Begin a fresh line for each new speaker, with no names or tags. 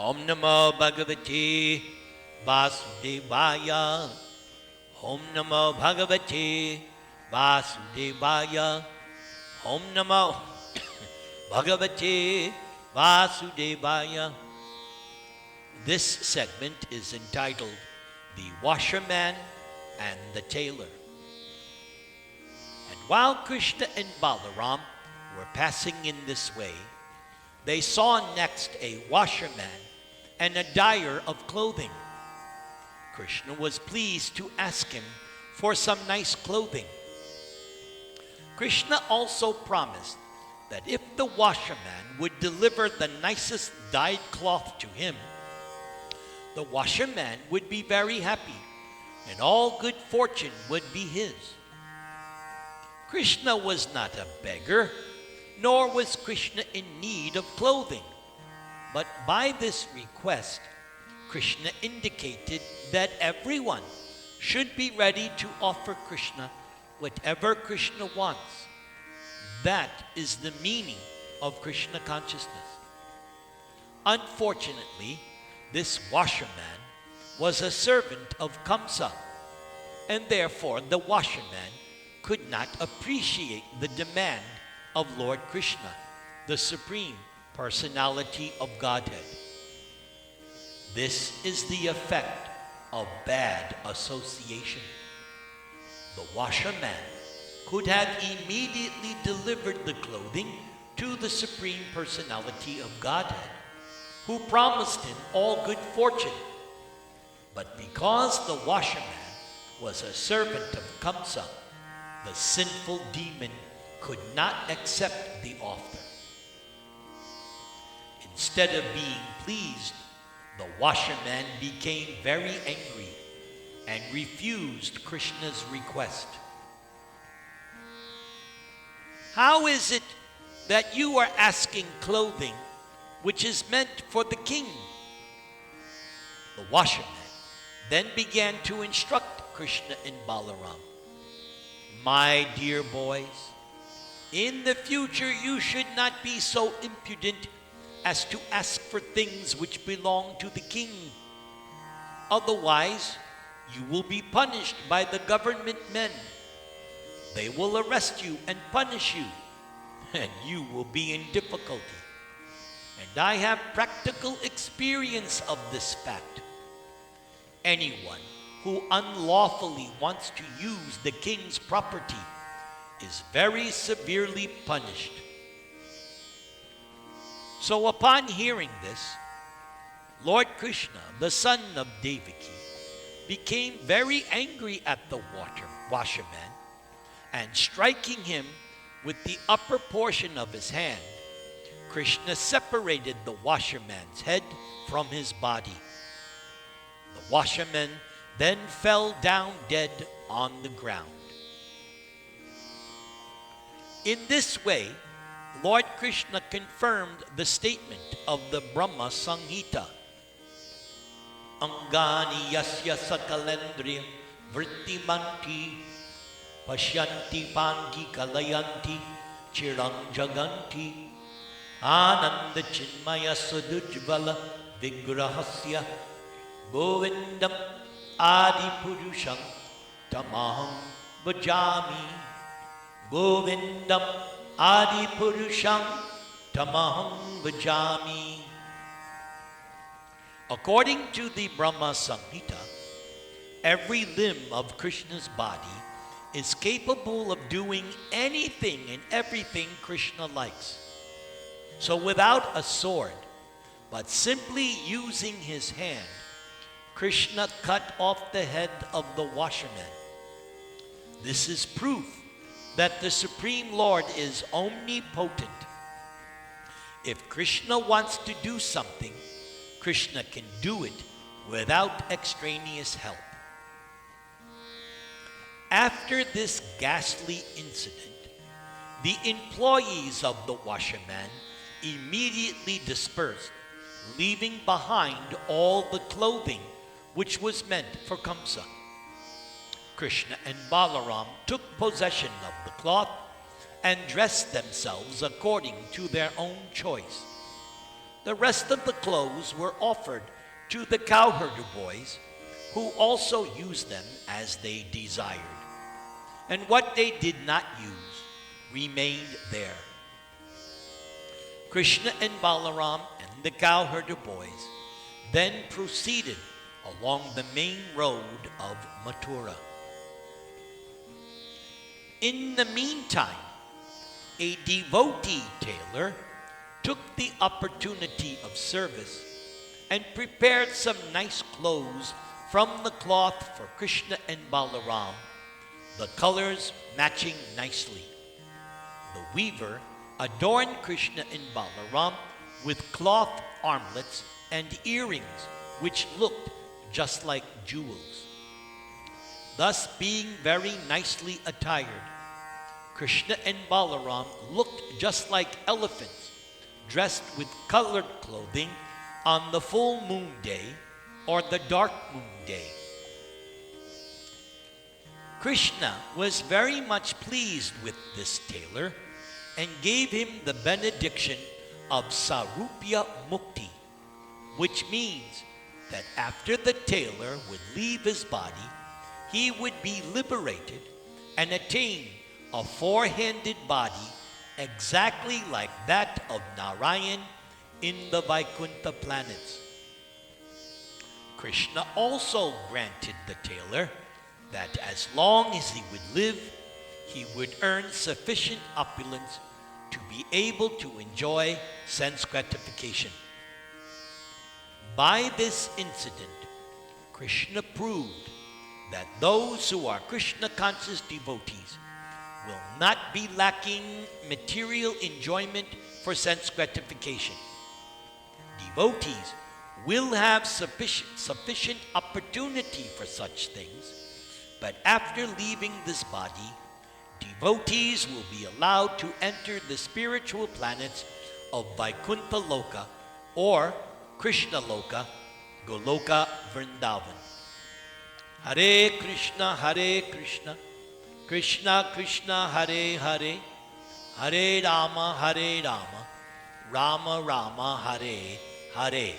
Om Namo Bhagavate Vasudevaya. Om Namo Bhagavate Vasudevaya. Om Namo Bhagavate Vasudevaya. This segment is entitled The Washerman and the Tailor. And while Krishna and Balaram were passing in this way, they saw next a washerman and a dyer of clothing. Krishna was pleased to ask him for some nice clothing. Krishna also promised that if the washerman would deliver the nicest dyed cloth to him, the washerman would be very happy and all good fortune would be his. Krishna was not a beggar, nor was Krishna in need of clothing. But by this request, Krishna indicated that everyone should be ready to offer Krishna whatever Krishna wants. That is the meaning of Krishna consciousness. Unfortunately, this washerman was a servant of Kamsa, and therefore the washerman could not appreciate the demand of Lord Krishna, the Supreme Personality of Godhead. This is the effect of bad association. The washerman could have immediately delivered the clothing to the Supreme Personality of Godhead, who promised him all good fortune. But because the washerman was a servant of Kamsa, the sinful demon could not accept the offer. Instead of being pleased, the washerman became very angry and refused Krishna's request. How is it that you are asking clothing which is meant for the king? The washerman then began to instruct Krishna and Balaram. My dear boys, in the future you should not be so impudent as to ask for things which belong to the king. Otherwise, you will be punished by the government men. They will arrest you and punish you, and you will be in difficulty. And I have practical experience of this fact. Anyone who unlawfully wants to use the king's property is very severely punished. So upon hearing this, Lord Krishna, the son of Devaki, became very angry at the washerman, and striking him with the upper portion of his hand, Krishna separated the washerman's head from his body. The washerman then fell down dead on the ground. In this way, Lord Krishna confirmed the statement of the Brahma Samhita. Angani yasya sakalendriya vrittimanti pashyanti pangi kalayanti chirang jaganti ananda chinmaya sudujvala vigrahasya govindam adi purusham tamaham bhajami. Govindam adi purusham tamaham bhajami. According to the Brahma Samhita, every limb of Krishna's body is capable of doing anything and everything Krishna likes. So without a sword, but simply using his hand, Krishna cut off the head of the washerman. This is proof that the Supreme Lord is omnipotent. If Krishna wants to do something, Krishna can do it without extraneous help. After this ghastly incident, the employees of the washerman immediately dispersed, leaving behind all the clothing which was meant for Kamsa. Krishna and Balaram took possession of the cloth and dressed themselves according to their own choice. The rest of the clothes were offered to the cowherder boys, who also used them as they desired. And what they did not use remained there. Krishna and Balaram and the cowherder boys then proceeded along the main road of Mathura. In the meantime, a devotee tailor took the opportunity of service and prepared some nice clothes from the cloth for Krishna and Balaram, the colors matching nicely. The weaver adorned Krishna and Balaram with cloth armlets and earrings which looked just like jewels. Thus, being very nicely attired, Krishna and Balaram looked just like elephants dressed with colored clothing on the full moon day or the dark moon day. Krishna was very much pleased with this tailor and gave him the benediction of Sarupya Mukti, which means that after the tailor would leave his body, he would be liberated and attain a four-handed body exactly like that of Narayan in the Vaikuntha planets. Krishna also granted the tailor that as long as he would live, he would earn sufficient opulence to be able to enjoy sense gratification. By this incident, Krishna proved that those who are Krishna-conscious devotees will not be lacking material enjoyment for sense gratification. Devotees will have sufficient opportunity for such things, but after leaving this body, devotees will be allowed to enter the spiritual planets of Vaikuntha Loka or Krishna Loka, Goloka Vrindavan. Hare Krishna, Krishna Krishna, Hare Hare, Hare Rama, Rama Rama, Hare Hare.